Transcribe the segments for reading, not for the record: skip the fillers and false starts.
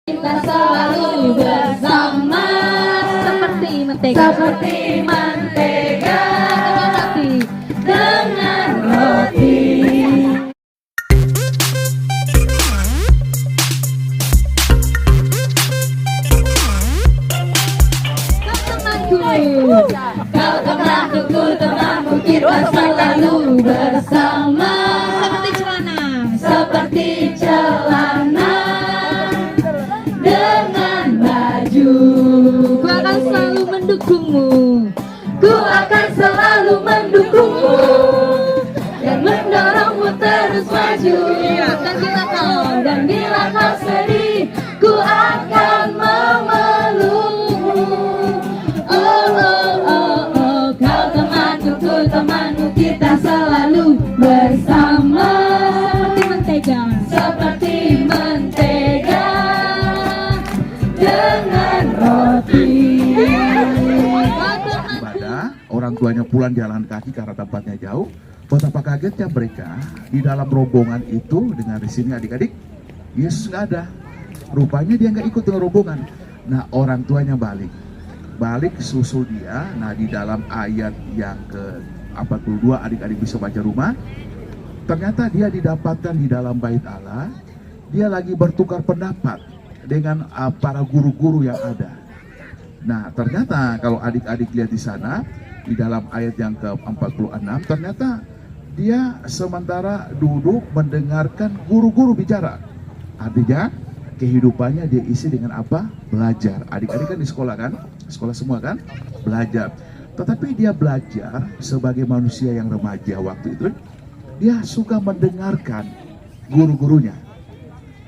Kita selalu bersama seperti mentega dengan roti. Kau temanku, temanmu, kita selalu bersama seperti celana dengan baju. Ku akan selalu mendukungmu. Ku akan selalu mendukungmu dan mendorongmu terus maju. Dan bila kau sedih, ku akan memelukmu. Oh, oh, oh, oh, kau temanku, ku temanmu, kita selalu bersama seperti mentega dengan roti. Ibadah, orang tuanya pulang jalan kaki karena tempatnya jauh. Betapa kagetnya mereka di dalam rombongan itu. Dengan di sini adik-adik, Yesus nggak ada. Rupanya dia nggak ikut dengan rombongan. Nah, orang tuanya balik susul dia. Nah, di dalam ayat yang ke-42 adik-adik bisa baca rumah. Ternyata dia didapatkan di dalam bait Allah. Dia lagi bertukar pendapat dengan para guru-guru yang ada. Nah, ternyata kalau adik-adik lihat di sana, di dalam ayat yang ke-46, ternyata dia sementara duduk mendengarkan guru-guru bicara. Artinya, kehidupannya dia isi dengan apa? Belajar. Adik-adik kan di sekolah kan? Sekolah semua kan? Belajar. Tetapi dia belajar sebagai manusia yang remaja waktu itu. Dia suka mendengarkan guru-gurunya.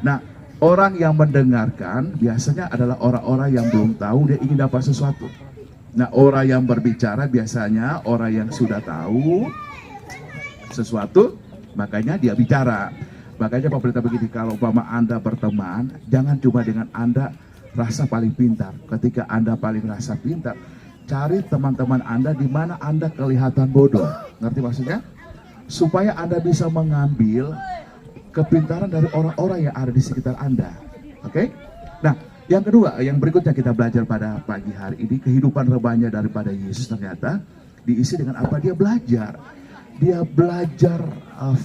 Nah, orang yang mendengarkan biasanya adalah orang-orang yang belum tahu, dia ingin dapat sesuatu. Nah, orang yang berbicara biasanya orang yang sudah tahu sesuatu, makanya dia bicara. Makanya Pak Pendeta begini, kalau umpama Anda berteman, jangan cuma dengan Anda rasa paling pintar. Ketika Anda paling rasa pintar, cari teman-teman Anda di mana Anda kelihatan bodoh. Ngerti maksudnya? Supaya Anda bisa mengambil kepintaran dari orang-orang yang ada di sekitar Anda. Oke? Nah, yang kedua, yang berikutnya kita belajar pada pagi hari ini, kehidupan remaja daripada Yesus ternyata diisi dengan apa? Dia belajar. Dia belajar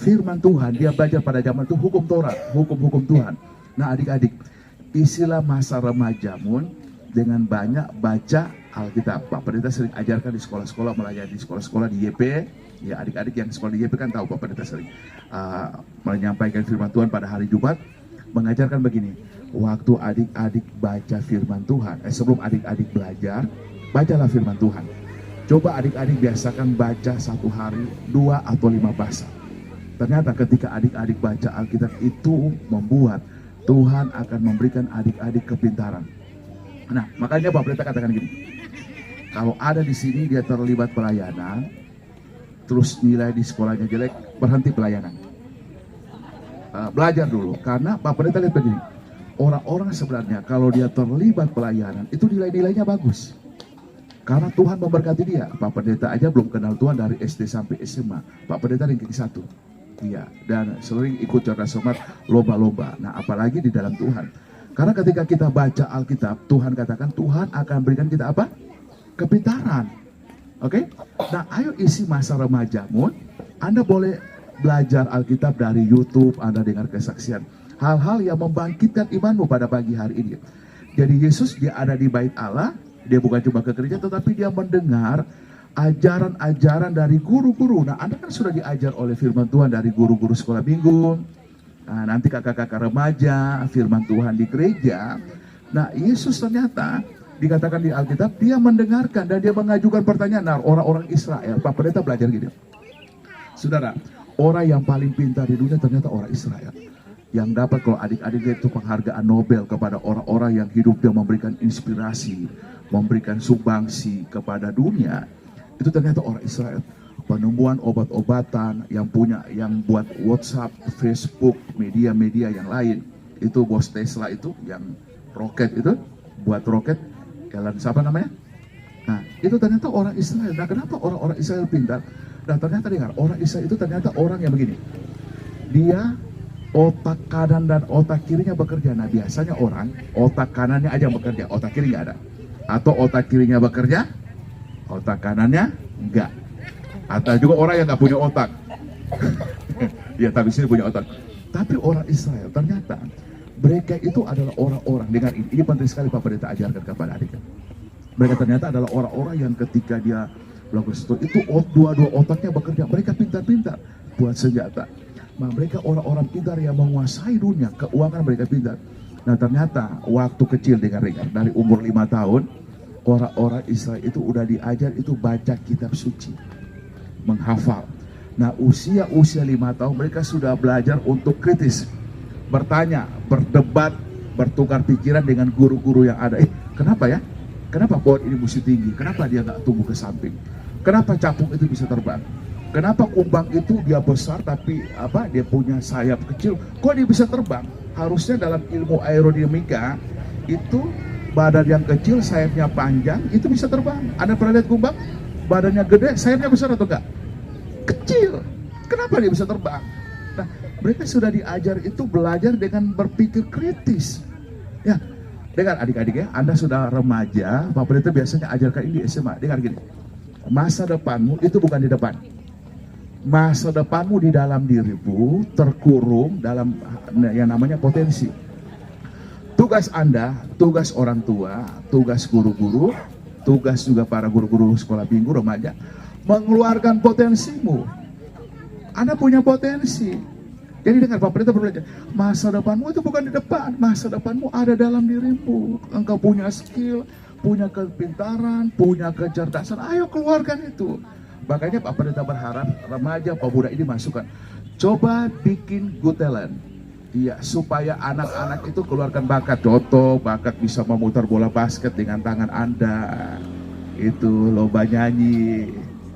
firman Tuhan, dia belajar pada zaman itu hukum Taurat, hukum-hukum Tuhan. Nah, adik-adik, isilah masa remajamu dengan banyak baca Alkitab. Pak Pendeta sering ajarkan di sekolah-sekolah, melayani di sekolah-sekolah di YP. Ya, adik-adik yang sekolah di YP kan tahu Pak Pendeta sering menyampaikan firman Tuhan pada hari Jumat, mengajarkan begini, waktu adik-adik baca firman Tuhan, sebelum adik-adik belajar, bacalah firman Tuhan. Coba adik-adik biasakan baca satu hari 2 atau 5 pasal. Ternyata ketika adik-adik baca Alkitab itu membuat Tuhan akan memberikan adik-adik kepintaran. Nah, makanya Pak Pendeta katakan gini, kalau ada di sini dia terlibat pelayanan, terus nilai di sekolahnya jelek, berhenti pelayanan. Belajar dulu, karena Pak Pendeta lihat begini, orang-orang sebenarnya kalau dia terlibat pelayanan, itu nilai-nilainya bagus. Karena Tuhan memberkati dia. Pak Pendeta aja belum kenal Tuhan dari SD sampai SMA. Pak Pendeta ranking 1. Iya, dan sering ikut cerdas cermat lomba-lomba. Nah, apalagi di dalam Tuhan. Karena ketika kita baca Alkitab, Tuhan katakan Tuhan akan berikan kita apa? Kepintaran. Oke? Nah, ayo isi masa remajamu. Anda boleh belajar Alkitab dari YouTube, Anda dengar kesaksian. Hal-hal yang membangkitkan imanmu pada pagi hari ini. Jadi Yesus dia ada di bait Allah, dia bukan cuma ke gereja, tetapi dia mendengar ajaran-ajaran dari guru-guru. Nah, Anda kan sudah diajar oleh firman Tuhan dari guru-guru sekolah minggu. Nah, nanti kakak-kakak remaja, firman Tuhan di gereja. Nah, Yesus ternyata dikatakan di Alkitab, dia mendengarkan dan dia mengajukan pertanyaan. Nah, orang-orang Israel, Pak Pendeta belajar gini. Saudara, orang yang paling pintar di dunia ternyata orang Israel. Yang dapat kalau adik-adik itu penghargaan Nobel kepada orang-orang yang hidupnya memberikan inspirasi, memberikan sumbangsi kepada dunia, itu ternyata orang Israel. Penemuan obat-obatan yang buat WhatsApp, Facebook, media-media yang lain, itu bos Tesla itu yang roket itu, buat roket, Elon siapa namanya? Nah, itu ternyata orang Israel. Nah, kenapa orang-orang Israel pintar? Nah, ternyata dengar, orang Israel itu ternyata orang yang begini. Dia otak kanan dan otak kirinya bekerja. Nah biasanya orang otak kanannya aja yang bekerja, otak kiri nggak ada. Atau otak kirinya bekerja, otak kanannya enggak. Atau juga orang yang nggak punya otak. Ya tapi sini punya otak. Tapi orang Israel ternyata mereka itu adalah orang-orang, dengar ini penting sekali Pak Pendeta ajarkan kepada adik. Mereka ternyata adalah orang-orang yang ketika dia melakukan sesuatu itu dua-dua otaknya bekerja. Mereka pintar-pintar buat senjata. Nah, mereka orang-orang pintar yang menguasai dunia, keuangan mereka pintar. Nah ternyata waktu kecil dengar dari umur 5 tahun orang-orang Israel itu udah diajar itu baca kitab suci, menghafal. Nah usia 5 tahun mereka sudah belajar untuk kritis, bertanya, berdebat, bertukar pikiran dengan guru-guru yang ada. Kenapa ya? Kenapa pohon ini mesti tinggi? Kenapa dia nggak tumbuh ke samping? Kenapa capung itu bisa terbang? Kenapa kumbang itu dia besar tapi dia punya sayap kecil? Kok dia bisa terbang? Harusnya dalam ilmu aerodinamika itu badan yang kecil, sayapnya panjang, itu bisa terbang. Anda pernah lihat kumbang? Badannya gede, sayapnya besar atau enggak? Kecil. Kenapa dia bisa terbang? Nah, mereka sudah diajar itu belajar dengan berpikir kritis. Ya, dengar adik-adik ya, Anda sudah remaja, Pak Pendeta biasanya ajarkan ini di SMA. Dengar gini, masa depanmu itu bukan di depan. Masa depanmu di dalam dirimu, terkurung dalam yang namanya potensi. Tugas Anda, tugas orang tua, tugas guru-guru, tugas juga para guru-guru sekolah minggu remaja, mengeluarkan potensimu. Anda punya potensi. Jadi dengar Pak Pendeta belajar, masa depanmu itu bukan di depan, masa depanmu ada dalam dirimu. Engkau punya skill, punya kepintaran, punya kecerdasan, ayo keluarkan itu. Makanya Pak Pendeta berharap remaja, pemuda ini masukkan, coba bikin good talent. Iya, supaya anak-anak itu keluarkan bakat. Contoh, bakat bisa memutar bola basket dengan tangan Anda. Itu lomba nyanyi.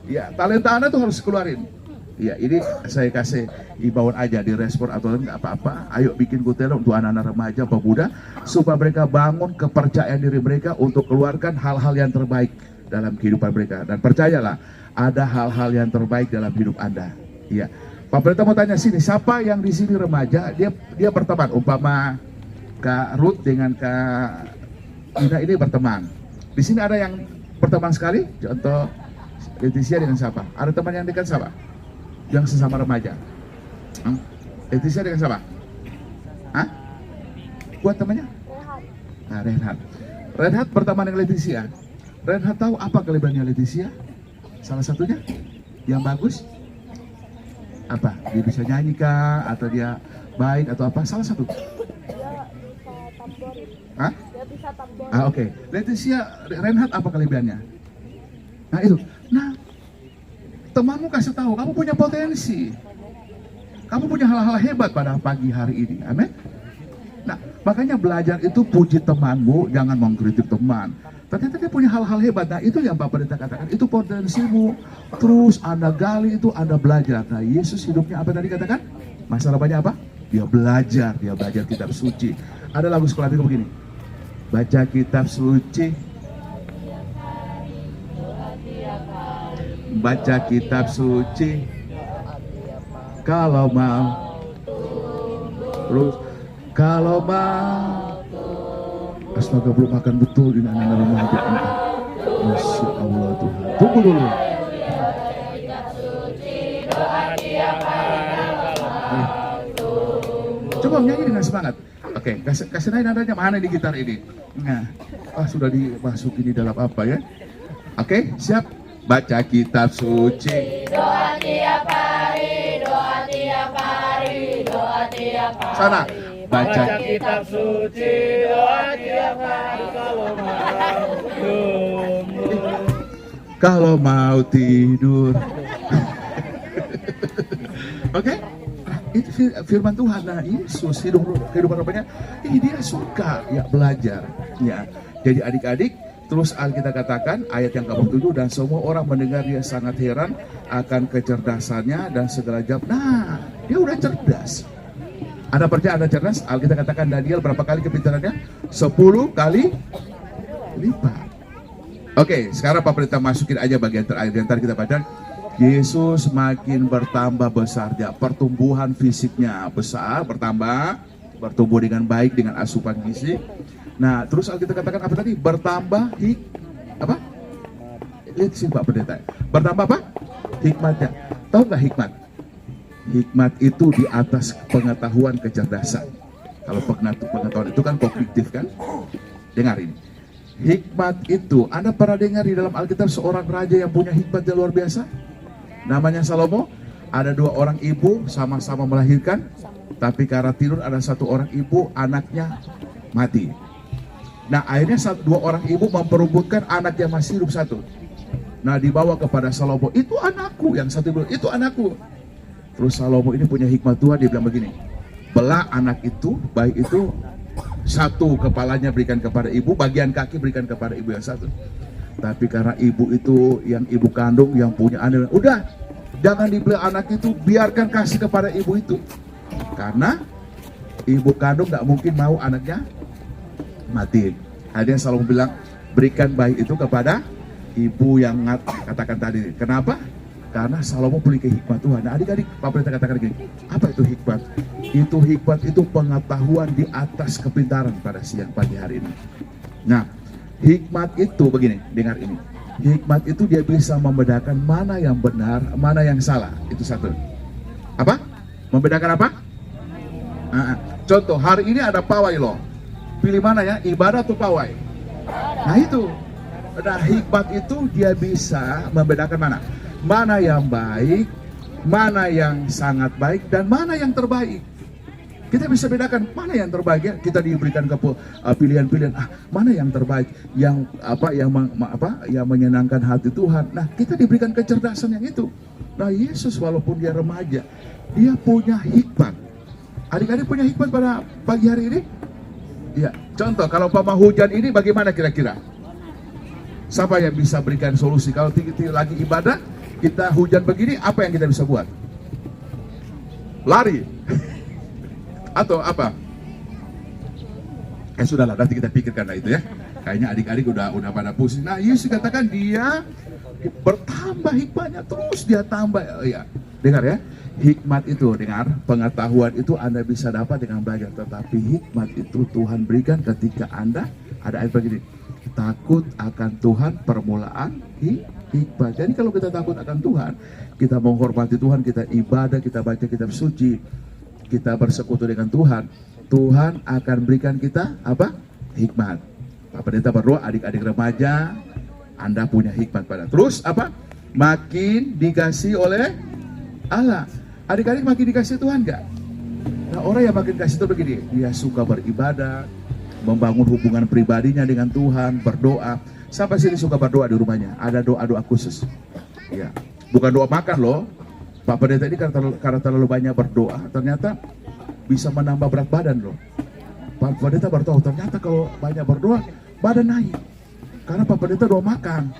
Ya, talenta Anda tuh harus keluarin. Ya, ini saya kasih imbauan aja di respon atau enggak apa-apa. Ayo bikin good talent untuk anak-anak remaja, pemuda, supaya mereka bangun kepercayaan diri mereka untuk keluarkan hal-hal yang terbaik dalam kehidupan mereka. Dan percayalah, ada hal-hal yang terbaik dalam hidup Anda. Iya. Pak Pendeta mau tanya sini, siapa yang di sini remaja, dia berteman, umpama Kak Ruth dengan Kak Ina ini berteman. Di sini ada yang berteman sekali, contoh Leticia dengan siapa? Ada teman yang dekat siapa? Yang sesama remaja. Leticia dengan siapa? Hah? Buat temannya? Nah, Renhat berteman dengan Leticia. Renhat tahu apa kelebihannya Leticia? Salah satunya yang bagus apa? Dia bisa nyanyi kah? Atau dia baik atau apa? Salah satu. Dia bisa tamborin. Hah? Dia bisa tamborin. Oke. Leticia, Renhat apa kelebihannya? Nah itu. Nah, temanmu kasih tahu, kamu punya potensi. Kamu punya hal-hal hebat pada pagi hari ini. Amin. Nah, makanya belajar itu puji temanmu, jangan mengkritik teman. Ternyata dia punya hal-hal hebat. Nah itu yang Pak Pendeta katakan, itu potensimu. Terus Anda gali itu, Anda belajar. Nah Yesus hidupnya apa tadi katakan? Masa depannya apa? Dia belajar kitab suci. Ada lagu sekolah minggu begini, baca kitab suci, baca kitab suci, kalau mau, terus kalau mau. Astaga, belum makan betul ini anak-anak remaja. Masya Allah Tuhan. Tunggu dulu. Coba nyanyi dengan semangat. Oke, kasih naik nadanya, mana di gitar ini? Nah, sudah dimasukin di dalam apa ya? Oke, siap. Baca kitab suci. Doa tiap hari, doa tiap hari, doa tiap hari. Sana. Baca kitab suci, doa tiap hari kalau mau tidur. Oke? Itu firman Tuhan. Nah, Yesus kehidupan rupanya ini dia suka ya belajar ya. Jadi adik-adik, terus Alkitab katakan ayat yang ke-7, dan semua orang mendengar dia sangat heran akan kecerdasannya dan segala jawab. Nah, dia udah cerdas. Anda percaya Anda cerdas? Alkitab katakan Daniel berapa kali kepintarannya? 10 kali lipat. Oke, sekarang Pak Pendeta masukin aja bagian terakhir yang tadi kita baca. Yesus makin bertambah besar, dia pertumbuhan fisiknya besar, bertumbuh dengan baik dengan asupan gizi. Nah, terus kita katakan apa tadi? Bertambah apa? Lihat sini Pak Pendeta. Bertambah apa? Hikmatnya. Tahu nggak hikmat? Hikmat itu di atas pengetahuan, kecerdasan. Kalau pengetahuan itu kan kognitif kan? Dengar ini. Hikmat itu, Anda pernah dengar di dalam Alkitab seorang raja yang punya hikmat yang luar biasa? Namanya Salomo. Ada 2 orang ibu sama-sama melahirkan, tapi karena tidur ada 1 orang ibu, anaknya mati. Nah, akhirnya 2 orang ibu memperebutkan anak yang masih hidup 1. Nah, dibawa kepada Salomo, itu anakku. Yang satu bilang, itu anakku. Terus Salomo ini punya hikmat Tuhan, dia bilang begini, belah anak itu, baik itu 1 kepalanya berikan kepada ibu, bagian kaki berikan kepada ibu yang 1. Tapi karena ibu itu, yang ibu kandung, yang punya anak, udah, jangan dibelah anak itu, biarkan kasih kepada ibu itu. Karena ibu kandung gak mungkin mau anaknya mati. Akhirnya Salomo bilang, berikan bayi itu kepada ibu yang katakan tadi. Kenapa? Karena Salomo punya hikmat Tuhan. Nah, adik-adik, Pak Pendeta katakan gini, apa itu hikmat? Itu hikmat, itu pengetahuan di atas kepintaran pada siang pagi hari ini. Nah, hikmat itu begini, dengar ini. Hikmat itu dia bisa membedakan mana yang benar, mana yang salah. Itu 1. Apa? Membedakan apa? Contoh, hari ini ada pawai loh. Pilih mana ya, ibadah atau pawai? Nah itu. Nah, hikmat itu dia bisa membedakan mana? Mana yang baik, mana yang sangat baik, dan mana yang terbaik. Kita bisa bedakan mana yang terbaik ya. Kita diberikan ke pilihan-pilihan. Mana yang terbaik, yang yang menyenangkan hati Tuhan. Nah, kita diberikan kecerdasan yang itu. Nah, Yesus walaupun dia remaja, dia punya hikmat. Adik-adik punya hikmat pada pagi hari ini? Ya, contoh kalau hujan ini bagaimana kira-kira? Siapa yang bisa berikan solusi? Kalau lagi ibadah, kita hujan begini, apa yang kita bisa buat? Lari. Atau apa? Sudahlah, nanti kita pikirkan itu ya. Kayaknya adik-adik udah pada pusing. Nah, Yesus katakan dia bertambah hikmatnya, terus dia tambah. Ya, dengar ya. Hikmat itu, dengar, pengetahuan itu Anda bisa dapat dengan belajar. Tetapi hikmat itu Tuhan berikan ketika Anda, ada ayat begini, takut akan Tuhan permulaan hikmat. Jadi kalau kita takut akan Tuhan, kita menghormati Tuhan, kita ibadah, kita baca kitab suci, kita bersekutu dengan Tuhan, Tuhan akan berikan kita apa? Hikmat. Pak Pendeta berdoa, adik-adik remaja, Anda punya hikmat pada. Terus apa? Makin dikasih oleh Allah. Adik-adik makin dikasih Tuhan gak? Nah, orang yang makin dikasih Tuhan begini, dia suka beribadah, membangun hubungan pribadinya dengan Tuhan, berdoa. Siapa sih yang suka berdoa di rumahnya? Ada doa-doa khusus. Ya, bukan doa makan loh. Pak Pendeta ini karena terlalu banyak berdoa, ternyata bisa menambah berat badan loh. Pak Pendeta berdoa, ternyata kalau banyak berdoa, badan naik. Karena Pak Pendeta doa makan.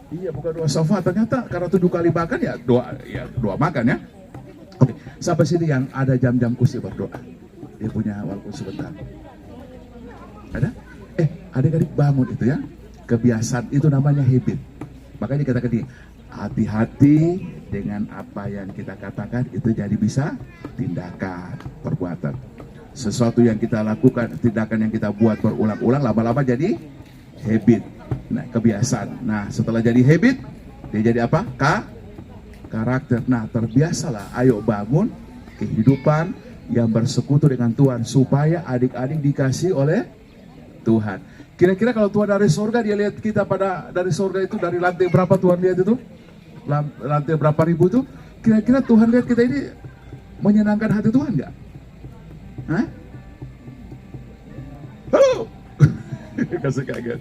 Iya, bukan doa sofa. Ternyata karena 7 kali makan ya doa makan ya. Oke, sampai sini yang ada jam-jam khusus berdoa. Dia punya waktu sebentar. Ada? Adik-adik bangun itu ya. Kebiasaan itu namanya habit. Makanya kita katakan hati-hati dengan apa yang kita katakan itu jadi bisa tindakan, perbuatan. Sesuatu yang kita lakukan, tindakan yang kita buat berulang-ulang, lama-lama jadi habit. Nah, kebiasaan. Nah, setelah jadi habit, dia jadi apa? Karakter. Nah, terbiasalah. Ayo bangun kehidupan yang bersekutu dengan Tuhan supaya adik-adik dikasih oleh Tuhan. Kira-kira kalau Tuhan dari surga, dia lihat kita dari surga itu dari lantai berapa Tuhan lihat itu? Lantai berapa ribu itu? Kira-kira Tuhan lihat kita ini menyenangkan hati Tuhan nggak? Hah? Halo? Kasih kaget.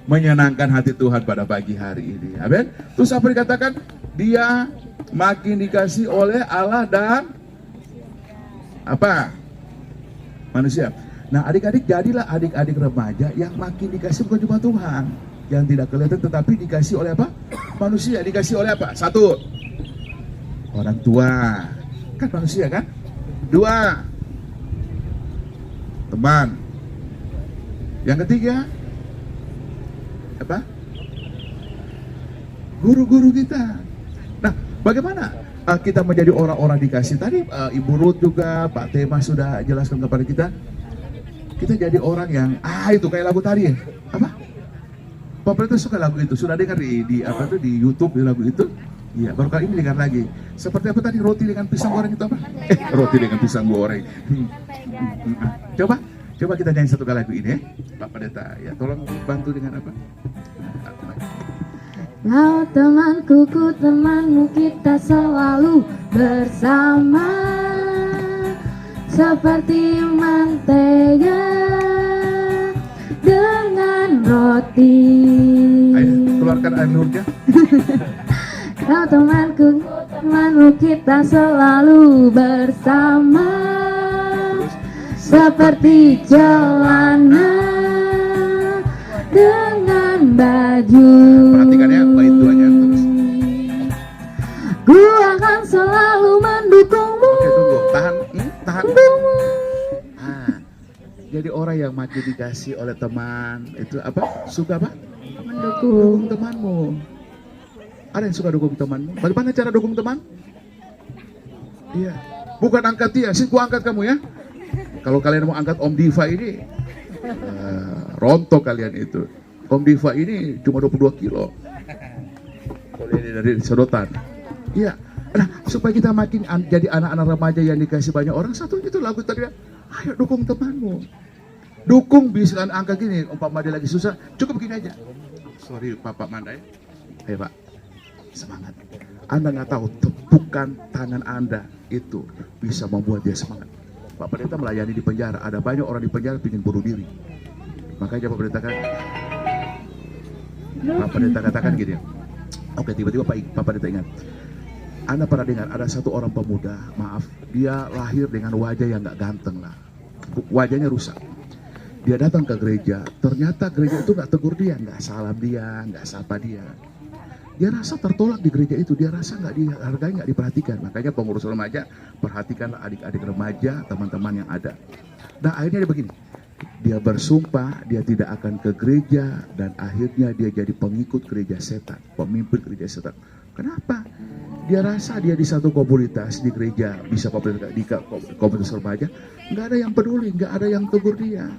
Menyenangkan hati Tuhan pada pagi hari ini. Amin. Terus apa dikatakan? Dia makin dikasih oleh Allah dan apa? Manusia. Nah, adik-adik, jadilah adik-adik remaja yang makin dikasih bukan cuma Tuhan, yang tidak kelihatan, tetapi dikasih oleh apa? Manusia. Dikasih oleh apa? 1, orang tua, kan manusia kan? 2, teman. Yang ketiga apa? Guru-guru kita. Bagaimana kita menjadi orang-orang dikasih? Tadi Ibu Ruth juga, Pak Tema sudah jelaskan kepada kita. Kita jadi orang yang itu kayak lagu tadi ya. Apa? Pak Pendeta suka lagu itu. Sudah dengar di apa tuh di YouTube di lagu itu? Iya, baru kali ini dengar lagi. Seperti apa tadi roti dengan pisang goreng itu apa? Roti dengan pisang goreng. Coba kita nyanyi satu kali lagu ini ya. Pak Pendeta, ya tolong bantu dengan apa? Kau temanku, ku temanmu, kita selalu bersama seperti mentega dengan roti. Ayo, keluarkan air liurnya. Kau temanku, ku temanmu, kita selalu bersama seperti celana dengan baju. Perhatikan ya, bait duanya terus. Ku akan selalu mendukungmu. Oke, tunggu, tahan. Jadi orang yang makin dikasih oleh teman itu apa? Suka apa? Dukung temanmu. Ada yang suka dukung temanmu? Bagaimana cara dukung teman? Iya, bukan angkat dia, sini gua angkat kamu ya. Kalau kalian mau angkat Om Diva ini, rontok kalian itu. Om Diva ini cuma 22 kilo. Kalau ini dari sedotan. Iya. Nah, supaya kita makin jadi anak-anak remaja yang dikasih banyak orang, satu itu lagu tadi. Ayo dukung temanmu. Dukung bisa angka gini, umpama dia lagi susah, cukup begini aja. Sorry Pak Mandai. Ayo Pak, semangat. Anda nggak tahu tepukan tangan Anda itu bisa membuat dia semangat. Pak Pendeta melayani di penjara, ada banyak orang di penjara ingin bunuh diri. Makanya Pak Pendeta katakan gini. Oke, tiba-tiba Pak Pendeta ingat. Anda pernah dengar ada satu orang pemuda, maaf, dia lahir dengan wajah yang nggak ganteng lah, wajahnya rusak. Dia datang ke gereja, ternyata gereja itu nggak tegur dia, nggak salam dia, nggak sapa dia. Dia rasa tertolak di gereja itu, dia rasa nggak dihargai, nggak diperhatikan. Makanya pengurus remaja, perhatikanlah adik-adik remaja, teman-teman yang ada. Nah akhirnya dia begini, dia bersumpah dia tidak akan ke gereja dan akhirnya dia jadi pengikut gereja setan, pemimpin gereja setan. Kenapa? Dia rasa dia di satu komunitas di gereja, bisa di komunitas remaja, nggak ada yang peduli, nggak ada yang tegur dia.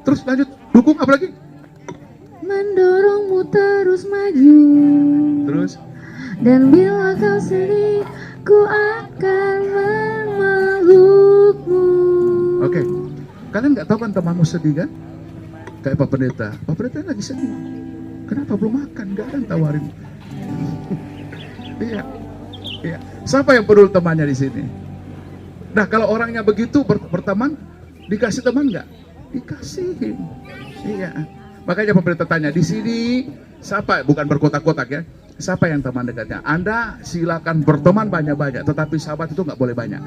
Terus lanjut, dukung apa lagi? Mendorongmu terus maju. Terus? Dan bila kau sedih, ku akan memelukmu. Oke, kalian nggak tahu kan temanmu sedih kan? Kayak Pak Pendeta lagi sedih. Kenapa belum makan? Nggak ada yang tawarin. Iya. Ya. Siapa yang peduli temannya di sini? Nah, kalau orangnya begitu berteman, dikasih teman nggak? Dikasihin. Iya. Makanya pemerintah tanya di sini, siapa? Bukan berkotak-kotak ya. Siapa yang teman dekatnya? Anda silakan berteman banyak-banyak, tetapi sahabat itu nggak boleh banyak.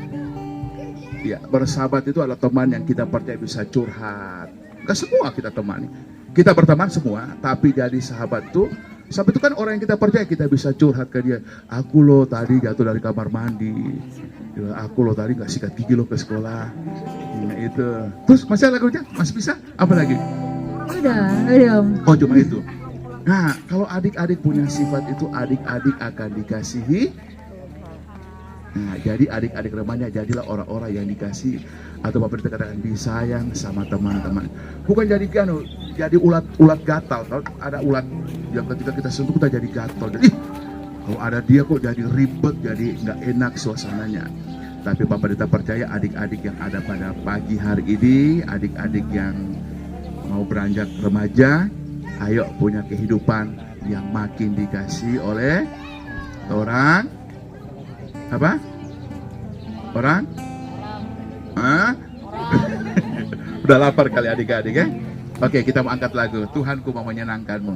Ya, bersahabat itu adalah teman yang kita percaya bisa curhat. Nggak semua kita temani. Kita berteman semua, tapi jadi sahabat itu. Sahabat itu kan orang yang kita percaya, kita bisa curhat ke dia. Aku loh tadi jatuh dari kamar mandi. Aku loh tadi nggak sikat gigi loh ke sekolah. Nah itu. Terus masih ada lagunya? Masih bisa? Apa lagi? Ada. Oh cuma itu. Nah kalau adik-adik punya sifat itu, adik-adik akan dikasihi. Nah jadi adik-adik remaja jadilah orang-orang yang dikasih. Atau Bapak dikatakan disayang sama teman-teman. Bukan jadi jadi ulat gatal. Kalau ada ulat yang ketika kita sentuh kita jadi gatal. Jadi kalau ada dia kok jadi ribet, jadi nggak enak suasananya. Tapi Bapak Pendeta percaya adik-adik yang ada pada pagi hari ini, adik-adik yang mau beranjak remaja, ayo punya kehidupan yang makin dikasih oleh orang apa? Orang? Hah? Udah lapar kali adik-adik ya? Oke, kita mau angkat lagu Tuhanku mau menyenangkanmu.